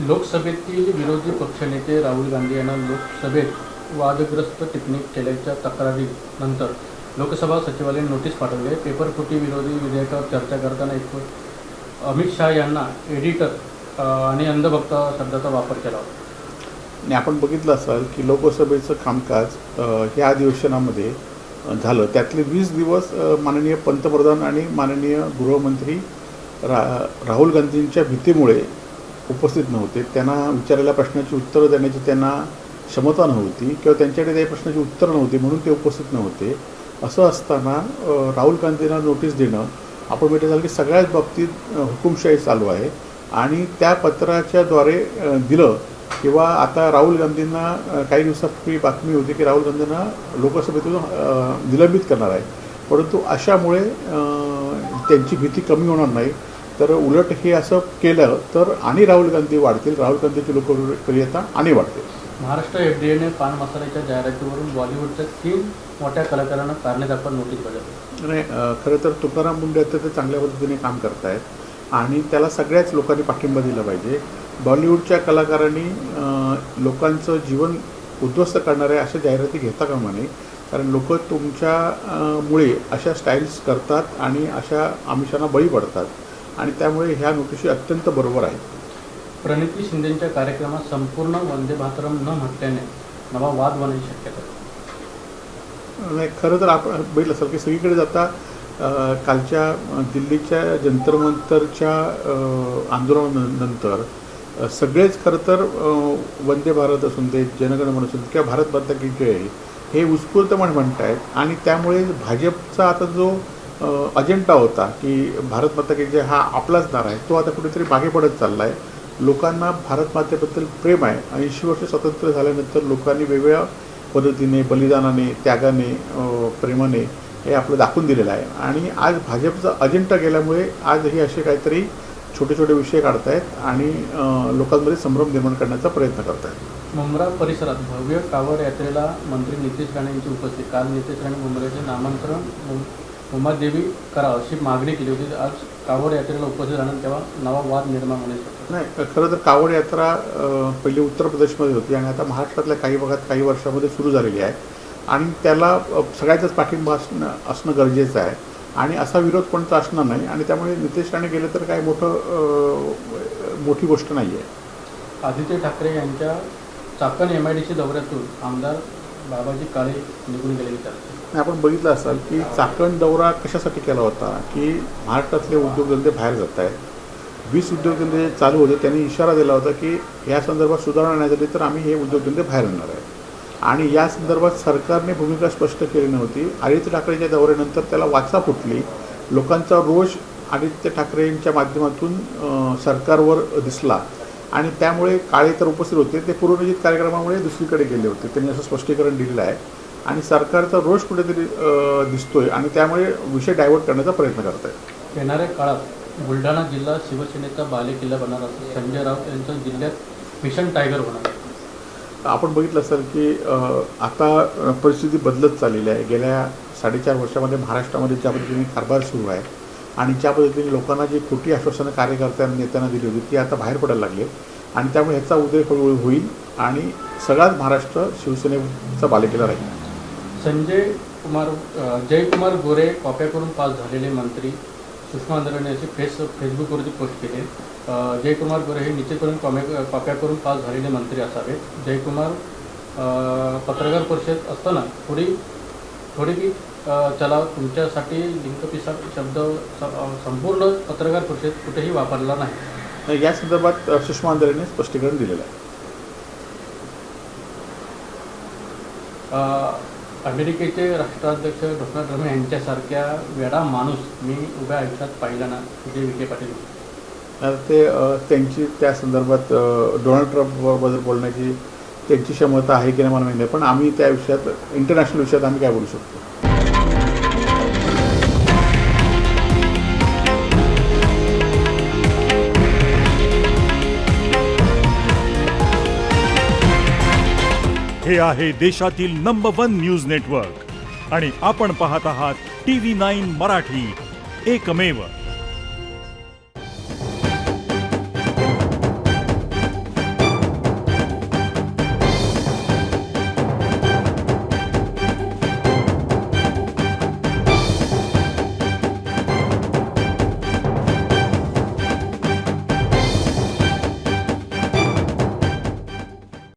लोकसभेतील विरोधी पक्षनेते राहुल गांधी यांना लोकसभेत वादग्रस्त टिप्पणी केल्याच्या तक्रारीनंतर लोकसभा सचिवालयाने नोटीस पाठवली आहे. पेपरफुटी विरोधी विधेयकावर चर्चा करताना अमित शाह यांना एडिटर आणि अंधभक्त शब्दाचा वापर केला होता. आणि आपण बघितलं असाल की लोकसभेचं कामकाज ह्या अधिवेशनामध्ये झालं. त्यातले 20 दिवस माननीय पंतप्रधान आणि माननीय गृहमंत्री राहुल गांधींच्या भीतीमुळे उपस्थित नव्हते. त्यांना विचारलेल्या प्रश्नाची उत्तरं देण्याची त्यांना क्षमता नव्हती किंवा त्यांच्याकडे काही प्रश्नाची उत्तरं नव्हती म्हणून ते उपस्थित नव्हते. असं असताना राहुल गांधींना नोटीस देणं आपण भेटत झालं की सगळ्याच बाबतीत हुकुमशाही चालू आहे आणि त्या पत्राच्याद्वारे दिलं किंवा आता राहुल गांधींना काही दिवसापूर्वी बातमी होती की राहुल गांधींना लोकसभेतून निलंबित करणार आहे. परंतु अशामुळे त्यांची भीती कमी होणार नाही, तर उलट हे असं केलं तर आणि राहुल गांधी वाढतील, राहुल गांधीची लोकप्रियता आणि वाढते. महाराष्ट्र FDAने पान मसाल्याच्या जाहिरातीवरून बॉलिवूडच्या 3 मोठ्या कलाकारांना कारणे दाखवा नोटीस बजावली. नाही, खरं तर तुकाराम मुंडे आता ते चांगल्या पद्धतीने काम करत आहेत आणि त्याला सगळ्याच लोकांनी पाठिंबा दिला पाहिजे. बॉलिवूडच्या कलाकारांनी लोकांचं जीवन उद्ध्वस्त करणाऱ्या अशा जाहिराती घेता कामा नये, कारण लोक तुमच्यामुळे अशा स्टाईल्स करतात आणि अशा आमिषांना बळी पडतात आणि त्यामुळे ह्या नोटीसी अत्यंत बरोबर आहे. प्रणिती शिंदेंच्या कार्यक्रमात संपूर्ण वंदे मातरम न म्हटल्याने नवा वाद होण्याची शक्यता आहे. नाही, खरं तर आपण बघितलं असेल की सगळीकडे जाता कालच्या दिल्लीच्या जंतर मंतरच्या आंदोलनानंतर सगळेच खरं तर वंदे भारत असून दे, जनगण मन असून किंवा भारत माता की जय हे उत्स्फूर्तपणे म्हणत आहेत आणि त्यामुळे भाजपचा आता जो अजेंडा होता की भारत माता की जय हा आपलाच नारा आहे तो आता कुठेतरी मागे पडत चालला आहे. लोकांना भारत मातेबद्दल प्रेम आहे. 80 वर्ष स्वातंत्र्य झाल्यानंतर लोकांनी वेगवेगळ्या पद्धतीने, बलिदानाने, त्यागाने, प्रेमाने हे आपलं दाखवून दिलेलं आहे आणि आज भाजपचा अजेंडा गेल्यामुळे आज हे असे काहीतरी छोटे छोटे विषय काढत आहेत आणि लोकांमध्ये संभ्रम निर्माण करण्याचा प्रयत्न करत आहेत. मुंब्रा परिसरात भव्य कावड यात्रेला मंत्री नितेश राणे यांची उपस्थिती. काल नितेश राणे मुंब्र्याचे नामांतरण उमादेवी करा अशी मागणी केली होती. आज कावड यात्रेला उपस्थित राहणार तेव्हा नवा वाद निर्माण होण्याची शक्यता नाही. खरं तर कावड यात्रा पहिली उत्तर प्रदेशमध्ये होती आणि आता महाराष्ट्रातल्या काही भागात काही वर्षामध्ये सुरू झालेली आहे आणि त्याला सगळ्याचाच पाठिंबा असणं गरजेचं आहे आणि असा विरोध कोणता असणार नाही आणि त्यामुळे नितेश राणे गेले तर काय मोठी गोष्ट नाही आहे. आदित्य ठाकरे यांच्या चाकण MIDC दौऱ्यातून आमदार बाबाजी काळे निघून गेलेली चर्चा. आपण बघितलं असाल की चाकण दौरा कशासाठी केला होता की महाराष्ट्रातले उद्योगधंदे बाहेर जात आहेत. 20 उद्योगधंदे चालू होते. त्यांनी इशारा दिला होता की या संदर्भात सुधारणा नाही झाली तर आम्ही हे उद्योगधंदे बाहेर आणणार आहे आणि या संदर्भात सरकारने भूमिका स्पष्ट केली नव्हती. आदित्य ठाकरेंच्या दौऱ्यानंतर त्याला वाचा फुटली. लोकांचा रोष आदित्य ठाकरेंच्या माध्यमातून सरकारवर दिसला आणि त्यामुळे काळे तर उपस्थित होते, ते पूर्वनियोजित कार्यक्रमामुळे दुसरीकडे गेले होते. त्यांनी असं स्पष्टीकरण दिलेलं आहे आणि सरकारचा रोष कुठेतरी दिसतोय आणि त्यामुळे विषय डायव्हर्ट करण्याचा प्रयत्न करत आहेत. येणाऱ्या काळात बुलढाणा जिल्हा शिवसेनेचा बालेकिल्ला बनणार असं संजय राऊत यांचं जिल्ह्यात मिशन टायगर होणार. आपण बघितलं असेल की आता परिस्थिती बदलत चाललेली आहे. गेल्या 4.5 वर्षामध्ये महाराष्ट्रामध्ये ज्या पद्धतीने कारभार सुरू आहे आणि ज्या पद्धतीने लोकांना जी खोटी आश्वासनं कार्यकर्त्यांना नेत्यांना दिली होती ती आता बाहेर पडायला लागली आणि त्यामुळे ह्याचा उद्रेक होईल आणि सगळाच महाराष्ट्र शिवसेनेचा बालेकिल्ला राहील. जयकुमार गोरे कॉप्या करून पास झालेले मंत्री सुषमा अंधारे अशी फेसबुकवरती पोस्ट केली. जयकुमार गोरे हे निश्चितपणे कॉप्या करून पास झालेले मंत्री असावेत. जयकुमार पत्रकार परिषद असताना थोडी की चला तुमच्यासाठी लिंकपिसा शब्द संपूर्ण पत्रकार परिषद कुठेही वापरला नाही. या संदर्भात सुषमा अंधारेने स्पष्टीकरण दिलेलं आहे. अमेरिकेचे राष्ट्राध्यक्ष डोनाल्ड ट्रम्प यांच्यासारख्या वेडा माणूस मी उभ्या आयुष्यात पाहिला ना, विजय विखे पाटील. ते त्यांची त्या संदर्भात डोनाल्ड ट्रम्पबद्दल बोलण्याची त्यांची क्षमता आहे की नाही मला माहिती नाही, पण आम्ही त्या विषयात इंटरनॅशनल विषयात आम्ही काय बोलू शकतो. हे आहे देशातील नंबर 1 न्यूज नेटवर्क आणि आपण पाहत आहात TV9 मराठी, एकमेव.